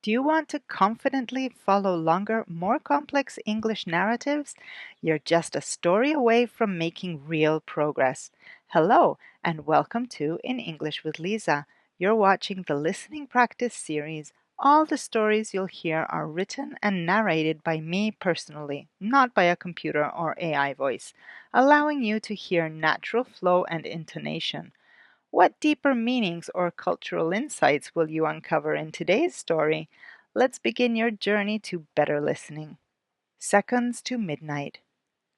Do you want to confidently follow longer, more complex English narratives? You're just a story away from making real progress. Hello, and welcome to In English with Lisa. You're watching the listening practice series. All the stories you'll hear are written and narrated by me personally, not by a computer or AI voice, allowing you to hear natural flow and intonation. What deeper meanings or cultural insights will you uncover in today's story? Let's begin your journey to better listening. Seconds to Midnight,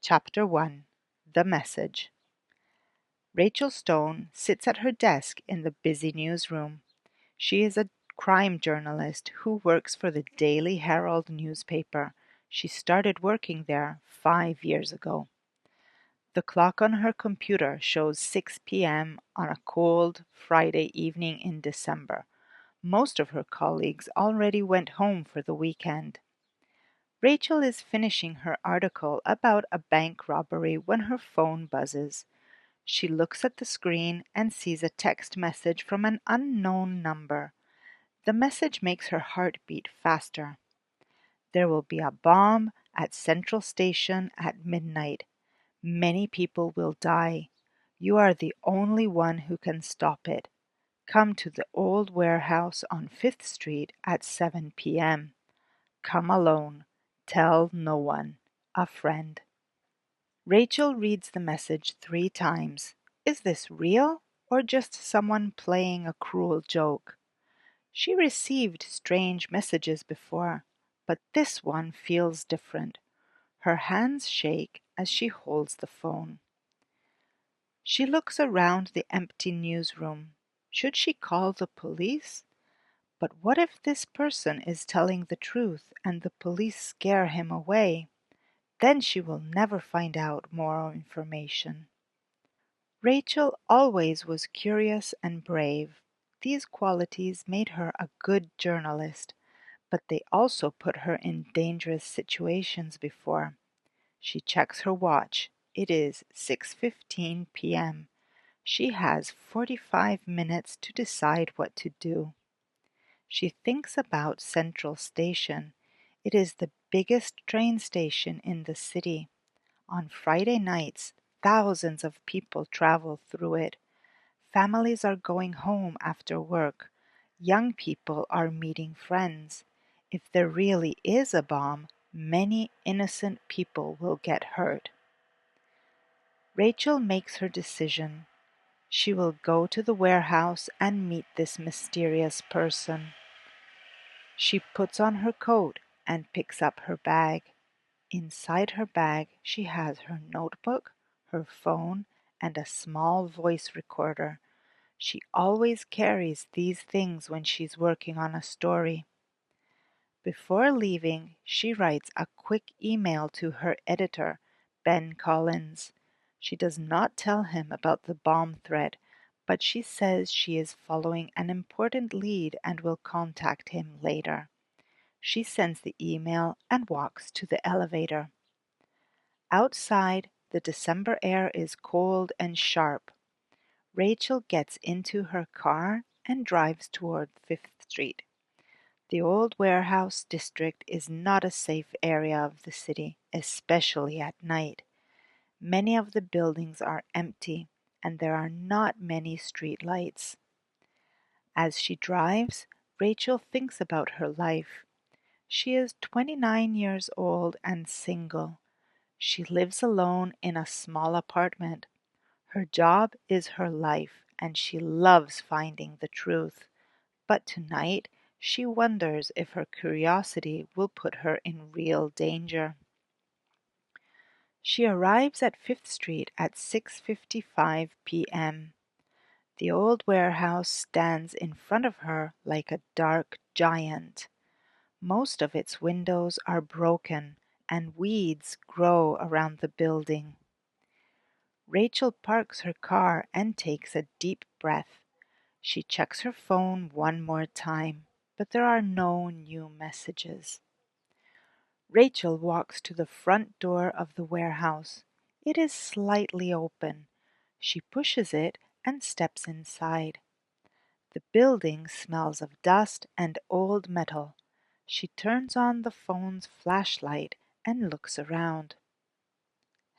Chapter 1. The Message. Rachel Stone sits at her desk in the busy newsroom. She is a crime journalist who works for the Daily Herald newspaper. She started working there 5 years ago. The clock on her computer shows 6 p.m. on a cold Friday evening in December. Most of her colleagues already went home for the weekend. Rachel is finishing her article about a bank robbery when her phone buzzes. She looks at the screen and sees a text message from an unknown number. The message makes her heart beat faster. There will be a bomb at Central Station at midnight. Many people will die. You are the only one who can stop it. Come to the old warehouse on 5th Street at 7 p.m. Come alone. Tell no one. A friend. Rachel reads the message 3 times. Is this real or just someone playing a cruel joke? She received strange messages before, but this one feels different. Her hands shake as she holds the phone. She looks around the empty newsroom. Should she call the police? But what if this person is telling the truth and the police scare him away? Then she will never find out more information. Rachel always was curious and brave. These qualities made her a good journalist, but they also put her in dangerous situations before. She checks her watch. It is 6:15 p.m. She has 45 minutes to decide what to do. She thinks about Central Station. It is the biggest train station in the city. On Friday nights, thousands of people travel through it. Families are going home after work. Young people are meeting friends. If there really is a bomb, many innocent people will get hurt. Rachel makes her decision. She will go to the warehouse and meet this mysterious person. She puts on her coat and picks up her bag. Inside her bag, she has her notebook, her phone, and a small voice recorder. She always carries these things when she's working on a story. Before leaving, she writes a quick email to her editor, Ben Collins. She does not tell him about the bomb threat, but she says she is following an important lead and will contact him later. She sends the email and walks to the elevator. Outside, the December air is cold and sharp. Rachel gets into her car and drives toward 5th Street. The old warehouse district is not a safe area of the city, especially at night. Many of the buildings are empty, and there are not many street lights. As she drives, Rachel thinks about her life. She is 29 years old and single. She lives alone in a small apartment. Her job is her life, and she loves finding the truth. But tonight, she wonders if her curiosity will put her in real danger. She arrives at 5th Street at 6:55 p.m. The old warehouse stands in front of her like a dark giant. Most of its windows are broken, and weeds grow around the building. Rachel parks her car and takes a deep breath. She checks her phone one more time, but there are no new messages. Rachel walks to the front door of the warehouse. It is slightly open. She pushes it and steps inside. The building smells of dust and old metal. She turns on the phone's flashlight and looks around.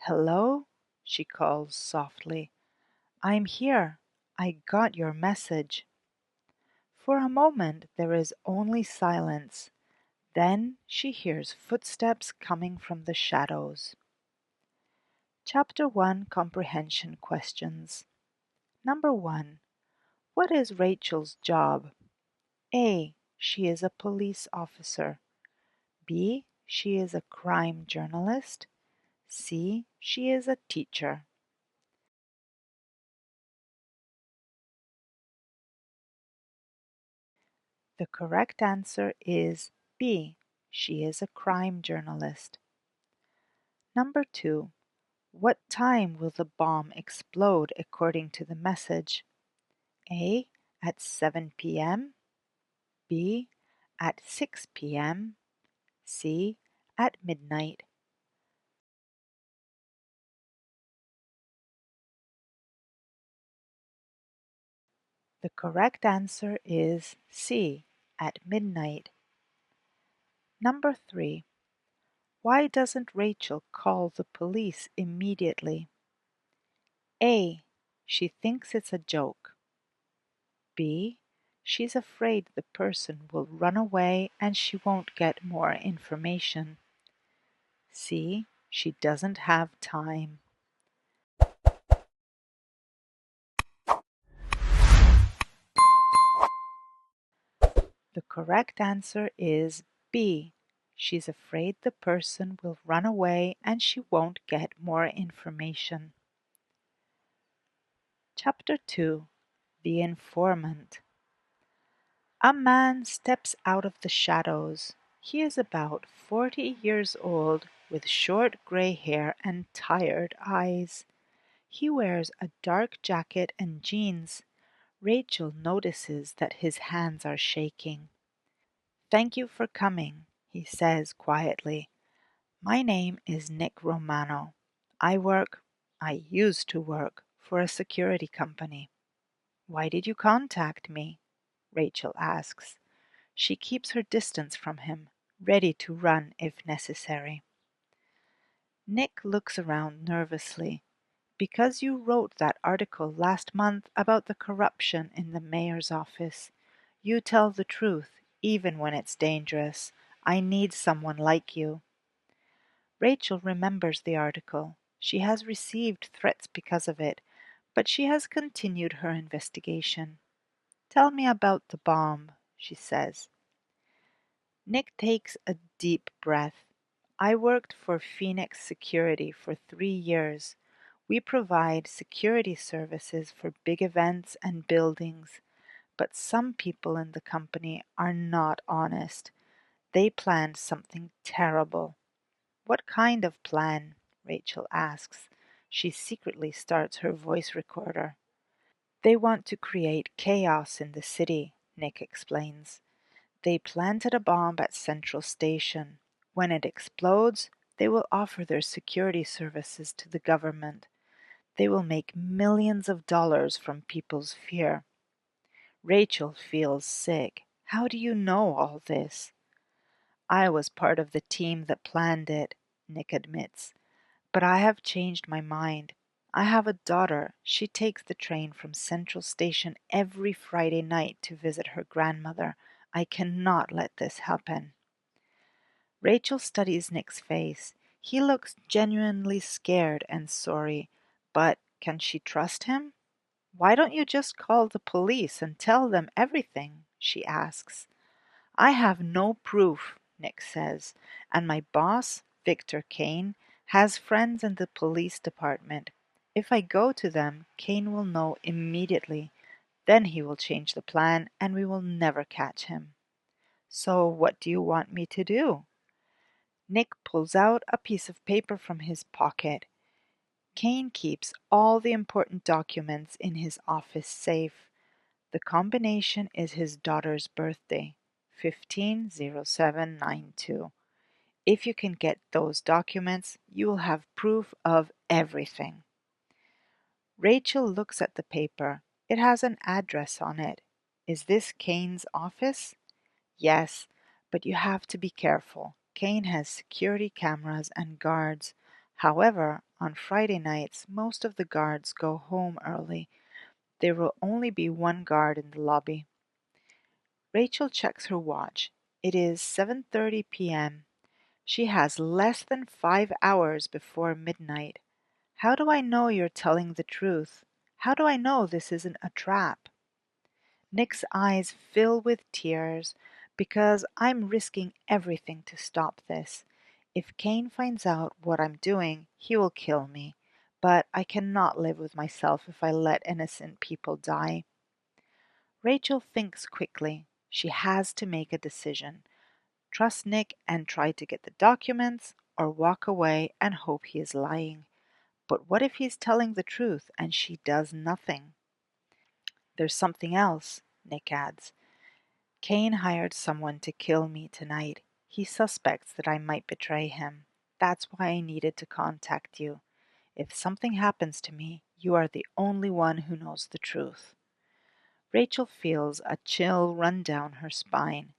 "Hello?" she calls softly. "I'm here. I got your message." For a moment there is only silence. Then she hears footsteps coming from the shadows. Chapter 1 Comprehension Questions. Number 1. What is Rachel's job? A. She is a police officer. B. She is a crime journalist. C. She is a teacher. The correct answer is B. She is a crime journalist. Number 2. What time will the bomb explode according to the message? A. At 7 p.m. B. At 6 p.m. C. At midnight. The correct answer is C. At midnight. Number 3. Why doesn't Rachel call the police immediately? A. She thinks it's a joke. B. She's afraid the person will run away and she won't get more information. C. She doesn't have time. The correct answer is B. She's afraid the person will run away and she won't get more information. Chapter 2. The Informant. A man steps out of the shadows. He is about 40 years old, with short gray hair and tired eyes. He wears a dark jacket and jeans. Rachel notices that his hands are shaking. "Thank you for coming," he says quietly. "My name is Nick Romano. I used to work for a security company." "Why did you contact me?" Rachel asks. She keeps her distance from him, ready to run if necessary. Nick looks around nervously. "Because you wrote that article last month about the corruption in the mayor's office. You tell the truth, even when it's dangerous. I need someone like you." Rachel remembers the article. She has received threats because of it, but she has continued her investigation. "Tell me about the bomb," she says. Nick takes a deep breath. "I worked for Phoenix Security for 3 years. We provide security services for big events and buildings, but some people in the company are not honest. They planned something terrible." "What kind of plan?" Rachel asks. She secretly starts her voice recorder. "They want to create chaos in the city," Nick explains. "They planted a bomb at Central Station. When it explodes, they will offer their security services to the government. They will make millions of dollars from people's fear." Rachel feels sick. "How do you know all this?" "I was part of the team that planned it," Nick admits. "But I have changed my mind. I have a daughter. She takes the train from Central Station every Friday night to visit her grandmother. I cannot let this happen." Rachel studies Nick's face. He looks genuinely scared and sorry. But can she trust him? "Why don't you just call the police and tell them everything?" she asks. "I have no proof," Nick says, "and my boss, Victor Kane, has friends in the police department. If I go to them, Kane will know immediately. Then he will change the plan and we will never catch him." "So what do you want me to do?" Nick pulls out a piece of paper from his pocket. Kane keeps all the important documents in his office safe. The combination is his daughter's birthday, 150792. If you can get those documents, you will have proof of everything. Rachel looks at the paper. It has an address on it. Is this Kane's office? Yes, But you have to be careful. Kane has security cameras and guards. However, on Friday nights, most of the guards go home early. There will only be one guard in the lobby. Rachel checks her watch. It is 7:30 p.m. She has less than 5 hours before midnight. How do I know you're telling the truth? How do I know this isn't a trap? Nick's eyes fill with tears because I'm risking everything to stop this. If Kane finds out what I'm doing, he will kill me. But I cannot live with myself if I let innocent people die. Rachel thinks quickly. She has to make a decision. Trust Nick and try to get the documents, or walk away and hope he is lying. But what if he's telling the truth and she does nothing? There's something else, Nick adds. Kane hired someone to kill me tonight. He suspects that I might betray him. That's why I needed to contact you. If something happens to me, you are the only one who knows the truth. Rachel feels a chill run down her spine.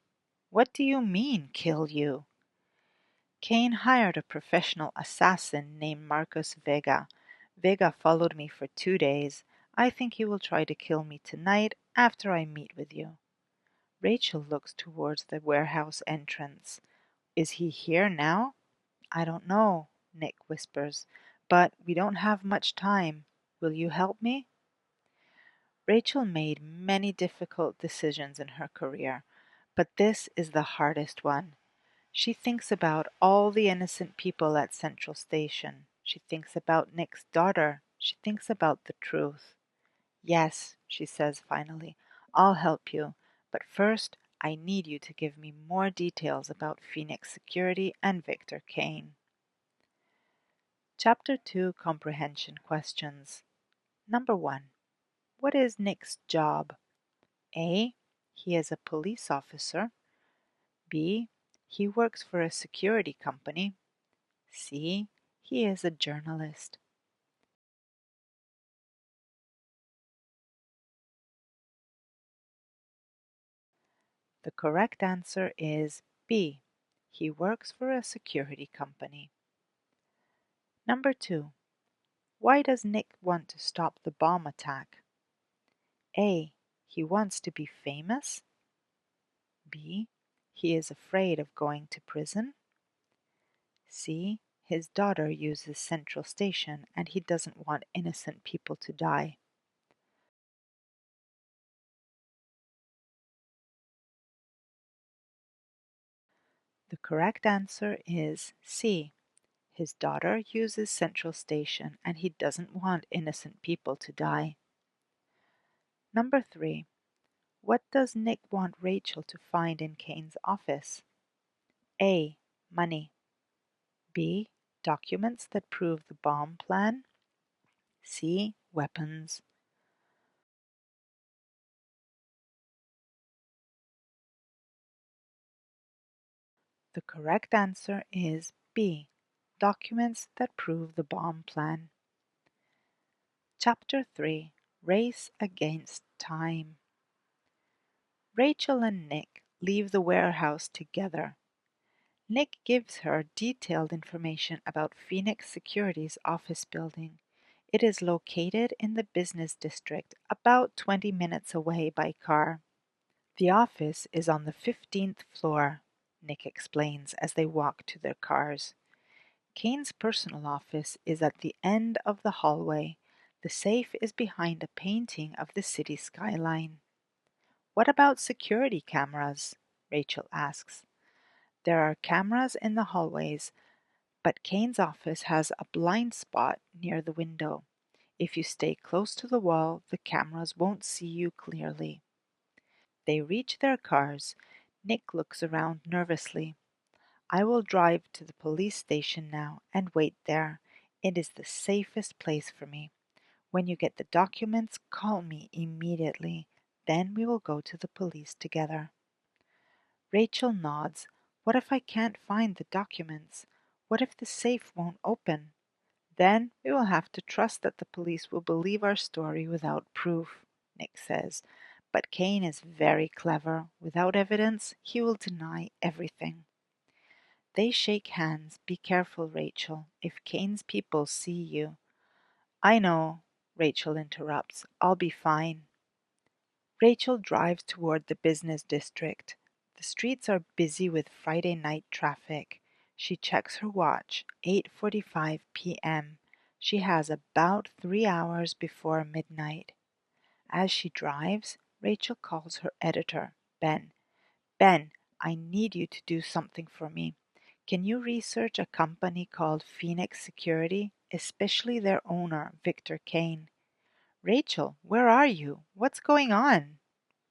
What do you mean, kill you? Kane hired a professional assassin named Marcos Vega. Vega followed me for 2 days. I think he will try to kill me tonight after I meet with you. Rachel looks towards the warehouse entrance. Is he here now? I don't know, Nick whispers, but we don't have much time. Will you help me? Rachel made many difficult decisions in her career, but this is the hardest one. She thinks about all the innocent people at Central Station. She thinks about Nick's daughter. She thinks about the truth. Yes, she says finally, I'll help you, but first I need you to give me more details about Phoenix Security and Victor Kane. Chapter 2 Comprehension Questions. Number 1. What is Nick's job? A. He is a police officer. B. He works for a security company. C. He is a journalist. The correct answer is B. He works for a security company. Number 2. Why does Nick want to stop the bomb attack? A. He wants to be famous. B. He is afraid of going to prison. C. His daughter uses Central Station and he doesn't want innocent people to die. The correct answer is C. His daughter uses Central Station and he doesn't want innocent people to die. Number 3. What does Nick want Rachel to find in Kane's office? A. Money. B. Documents that prove the bomb plan. C. Weapons. The correct answer is B. Documents that prove the bomb plan. Chapter 3. Race Against Time. Rachel and Nick leave the warehouse together. Nick gives her detailed information about Phoenix Security's office building. It is located in the business district, about 20 minutes away by car. The office is on the 15th floor, Nick explains as they walk to their cars. Kane's personal office is at the end of the hallway. The safe is behind a painting of the city skyline. What about security cameras? Rachel asks. There are cameras in the hallways, but Kane's office has a blind spot near the window. If you stay close to the wall, the cameras won't see you clearly. They reach their cars. Nick looks around nervously. I will drive to the police station now and wait there. It is the safest place for me. When you get the documents, call me immediately. Then we will go to the police together. Rachel nods. What if I can't find the documents? What if the safe won't open? Then we will have to trust that the police will believe our story without proof, Nick says. But Kane is very clever. Without evidence, he will deny everything. They shake hands. Be careful, Rachel, if Kane's people see you. I know, Rachel interrupts. I'll be fine. Rachel drives toward the business district. The streets are busy with Friday night traffic. She checks her watch. 8:45 p.m. She has about 3 hours before midnight. As she drives, Rachel calls her editor, Ben. Ben, I need you to do something for me. Can you research a company called Phoenix Security, especially their owner, Victor Kane? Rachel, where are you? What's going on?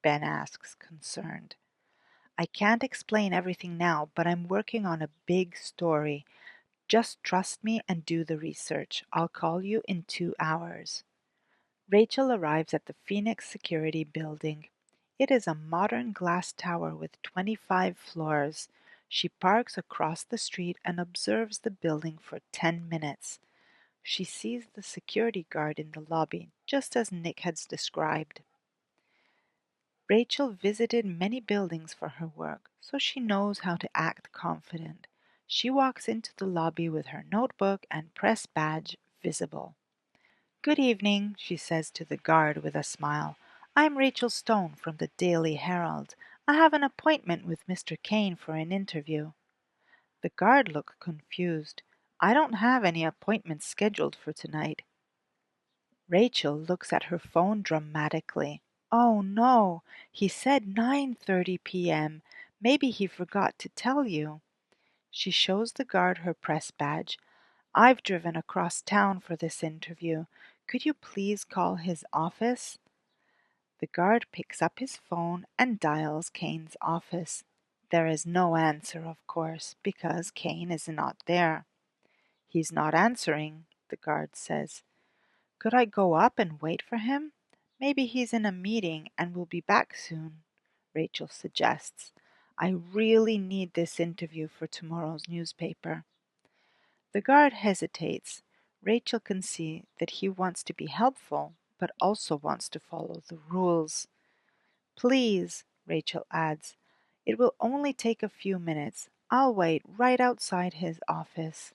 Ben asks, concerned. I can't explain everything now, but I'm working on a big story. Just trust me and do the research. I'll call you in 2 hours. Rachel arrives at the Phoenix Security Building. It is a modern glass tower with 25 floors. She parks across the street and observes the building for 10 minutes. She sees the security guard in the lobby, just as Nick has described. Rachel visited many buildings for her work, so she knows how to act confident. She walks into the lobby with her notebook and press badge visible. Good evening, she says to the guard with a smile. I'm Rachel Stone from the Daily Herald. I have an appointment with Mr. Kane for an interview. The guard looks confused. I don't have any appointments scheduled for tonight. Rachel looks at her phone dramatically. Oh no, he said 9:30 p.m. Maybe he forgot to tell you. She shows the guard her press badge. I've driven across town for this interview. Could you please call his office? The guard picks up his phone and dials Kane's office. There is no answer, of course, because Kane is not there. He's not answering, the guard says. Could I go up and wait for him? Maybe he's in a meeting and will be back soon, Rachel suggests. I really need this interview for tomorrow's newspaper. The guard hesitates. Rachel can see that he wants to be helpful, but also wants to follow the rules. Please, Rachel adds, it will only take a few minutes. I'll wait right outside his office.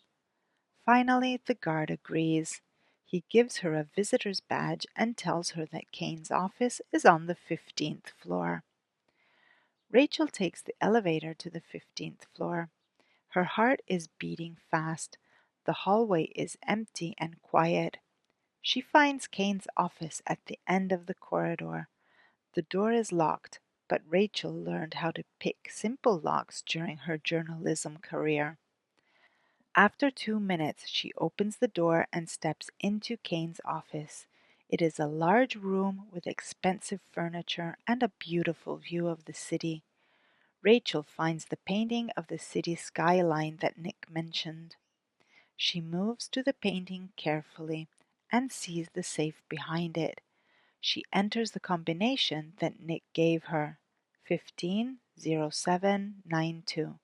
Finally, the guard agrees. He gives her a visitor's badge and tells her that Kane's office is on the 15th floor. Rachel takes the elevator to the 15th floor. Her heart is beating fast. The hallway is empty and quiet. She finds Kane's office at the end of the corridor. The door is locked, but Rachel learned how to pick simple locks during her journalism career. After 2 minutes, she opens the door and steps into Kane's office. It is a large room with expensive furniture and a beautiful view of the city. Rachel finds the painting of the city skyline that Nick mentioned. She moves to the painting carefully and sees the safe behind it. She enters the combination that Nick gave her, 150792.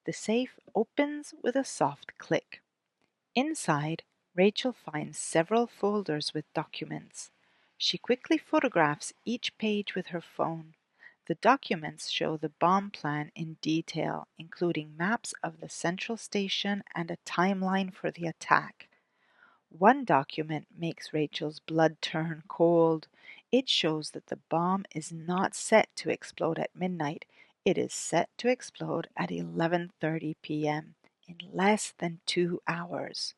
The safe opens with a soft click. Inside, Rachel finds several folders with documents. She quickly photographs each page with her phone. The documents show the bomb plan in detail, including maps of the central station and a timeline for the attack. One document makes Rachel's blood turn cold. It shows that the bomb is not set to explode at midnight. It is set to explode at 11:30 p.m. in less than 2 hours.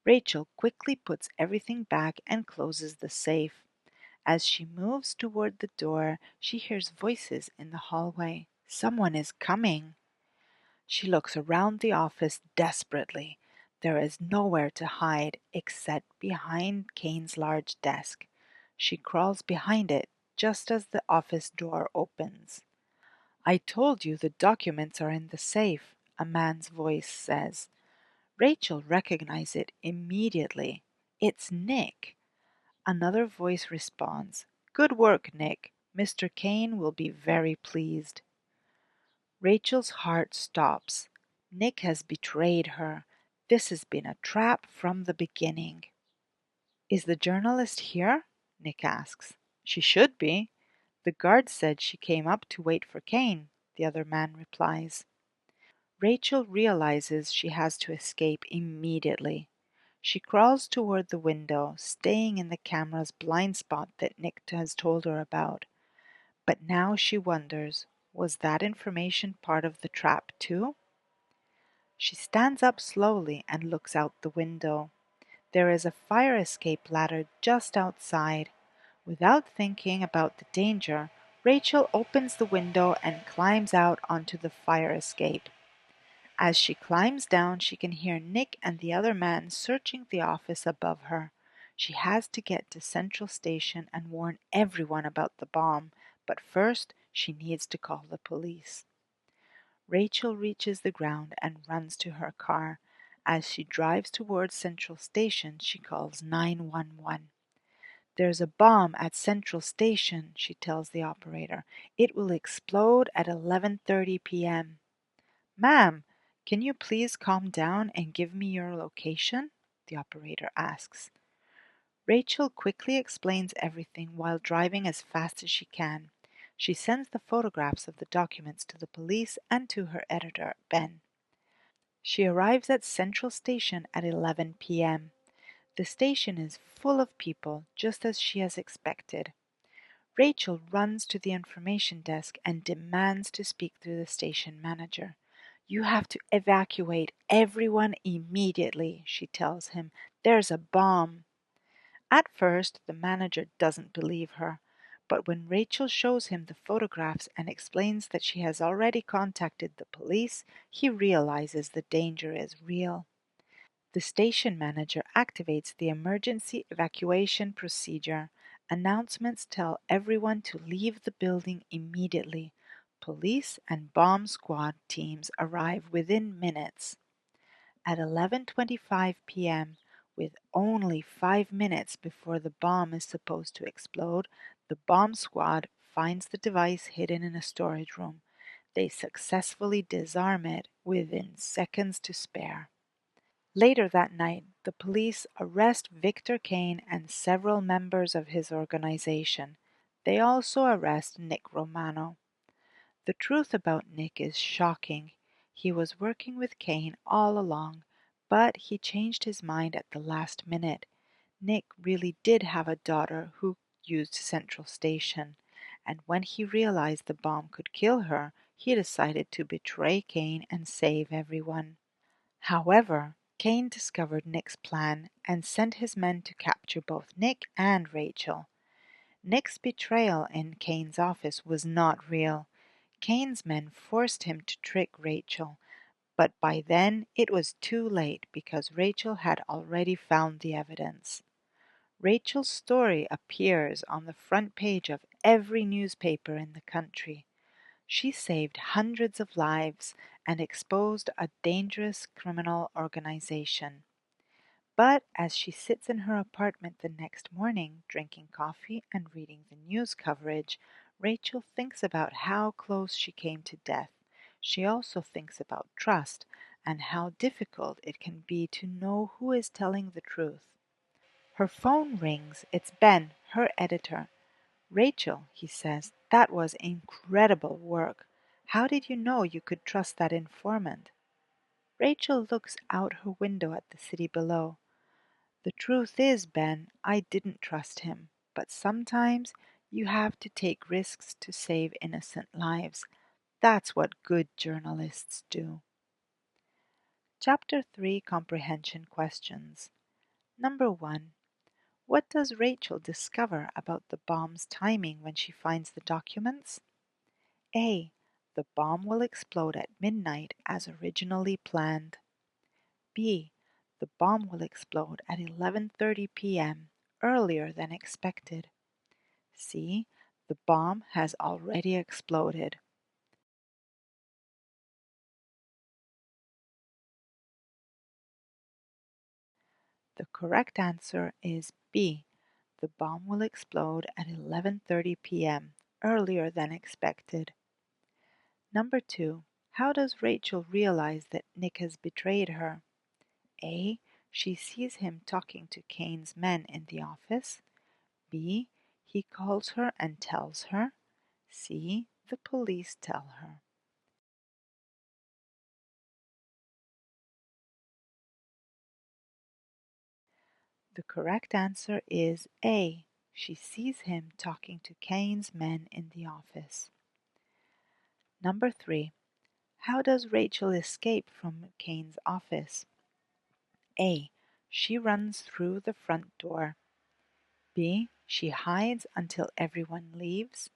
Rachel quickly puts everything back and closes the safe. As she moves toward the door, she hears voices in the hallway. Someone is coming. She looks around the office desperately. There is nowhere to hide except behind Kane's large desk. She crawls behind it just as the office door opens. I told you the documents are in the safe, a man's voice says. Rachel recognizes it immediately. It's Nick. Another voice responds, Good work, Nick. Mr. Kane will be very pleased. Rachel's heart stops. Nick has betrayed her. This has been a trap from the beginning. Is the journalist here? Nick asks. She should be. The guard said she came up to wait for Kane, the other man replies. Rachel realizes she has to escape immediately. She crawls toward the window, staying in the camera's blind spot that Nick has told her about. But now she wonders, was that information part of the trap too? She stands up slowly and looks out the window. There is a fire escape ladder just outside. Without thinking about the danger, Rachel opens the window and climbs out onto the fire escape. As she climbs down, she can hear Nick and the other man searching the office above her. She has to get to Central Station and warn everyone about the bomb, but first she needs to call the police. Rachel reaches the ground and runs to her car. As she drives towards Central Station, she calls 911. "There's a bomb at Central Station," she tells the operator. "It will explode at 11:30 p.m." "Ma'am, can you please calm down and give me your location?" the operator asks. Rachel quickly explains everything while driving as fast as she can. She sends the photographs of the documents to the police and to her editor, Ben. She arrives at Central Station at 11 p.m. The station is full of people, just as she has expected. Rachel runs to the information desk and demands to speak to the station manager. "You have to evacuate everyone immediately," she tells him. "There's a bomb." At first, the manager doesn't believe her, but when Rachel shows him the photographs and explains that she has already contacted the police, he realizes the danger is real. The station manager activates the emergency evacuation procedure. Announcements tell everyone to leave the building immediately. Police and bomb squad teams arrive within minutes. At 11:25 p.m., with only 5 minutes before the bomb is supposed to explode, the bomb squad finds the device hidden in a storage room. They successfully disarm it within seconds to spare. Later that night, the police arrest Victor Kane and several members of his organization. They also arrest Nick Romano. The truth about Nick is shocking. He was working with Kane all along, but he changed his mind at the last minute. Nick really did have a daughter who used Central Station, and when he realized the bomb could kill her, he decided to betray Kane and save everyone. However, Kane discovered Nick's plan and sent his men to capture both Nick and Rachel. Nick's betrayal in Kane's office was not real. Kane's men forced him to trick Rachel, but by then it was too late because Rachel had already found the evidence. Rachel's story appears on the front page of every newspaper in the country. She saved hundreds of lives and exposed a dangerous criminal organization. But as she sits in her apartment the next morning, drinking coffee and reading the news coverage, Rachel thinks about how close she came to death. She also thinks about trust and how difficult it can be to know who is telling the truth. Her phone rings. It's Ben, her editor. "Rachel," he says, "that was incredible work. How did you know you could trust that informant?" Rachel looks out her window at the city below. "The truth is, Ben, I didn't trust him. But sometimes you have to take risks to save innocent lives. That's what good journalists do." Chapter 3 Comprehension Questions. Number 1. What does Rachel discover about the bomb's timing when she finds the documents? A. The bomb will explode at midnight as originally planned. B. The bomb will explode at 11:30 p.m., earlier than expected. C. The bomb has already exploded. The correct answer is B. The bomb will explode at 11:30 p.m., earlier than expected. Number 2. How does Rachel realize that Nick has betrayed her? A. She sees him talking to Kane's men in the office. B. He calls her and tells her. C. The police tell her. The correct answer is A. She sees him talking to Kane's men in the office. Number 3. How does Rachel escape from Kane's office? A. She runs through the front door. B. She hides until everyone leaves.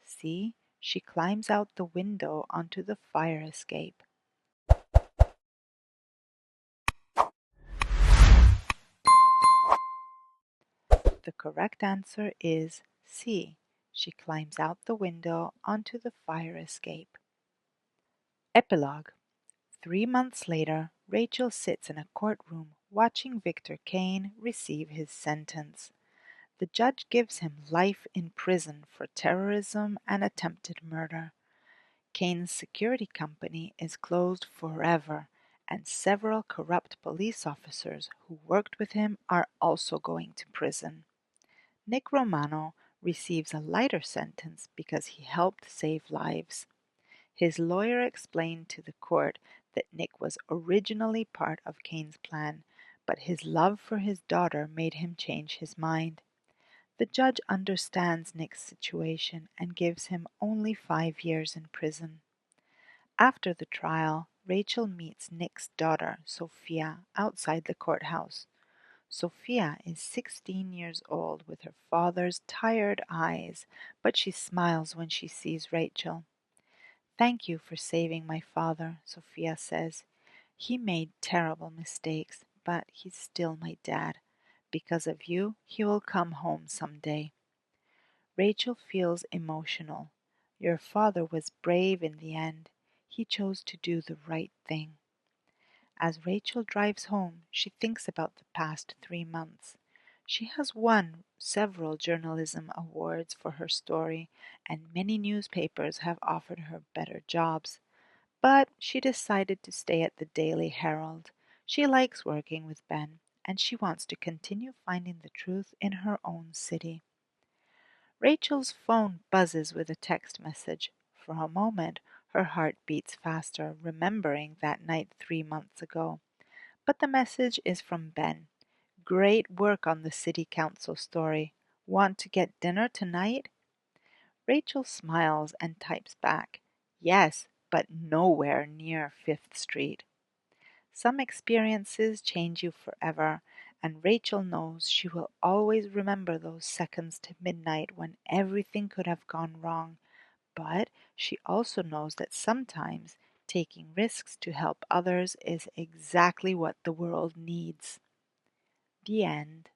C. She climbs out the window onto the fire escape. The correct answer is C. She climbs out the window onto the fire escape. Epilogue. 3 months later, Rachel sits in a courtroom watching Victor Kane receive his sentence. The judge gives him life in prison for terrorism and attempted murder. Kane's security company is closed forever, and several corrupt police officers who worked with him are also going to prison. Nick Romano receives a lighter sentence because he helped save lives. His lawyer explained to the court that Nick was originally part of Kane's plan, but his love for his daughter made him change his mind. The judge understands Nick's situation and gives him only 5 years in prison. After the trial, Rachel meets Nick's daughter, Sophia, outside the courthouse. Sophia is 16 years old with her father's tired eyes, but she smiles when she sees Rachel. "Thank you for saving my father," Sophia says. "He made terrible mistakes, but he's still my dad. Because of you, he will come home someday." Rachel feels emotional. Your father was brave in the end. He chose to do the right thing. As Rachel drives home, she thinks about the past 3 months. She has won several journalism awards for her story, and many newspapers have offered her better jobs. But she decided to stay at the Daily Herald. She likes working with Ben, and she wants to continue finding the truth in her own city. Rachel's phone buzzes with a text message. For a moment, her heart beats faster, remembering that night 3 months ago. But the message is from Ben. "Great work on the city council story. Want to get dinner tonight?" Rachel smiles and types back, "Yes, but nowhere near Fifth Street." Some experiences change you forever, and Rachel knows she will always remember those seconds to midnight when everything could have gone wrong. But she also knows that sometimes taking risks to help others is exactly what the world needs. The end.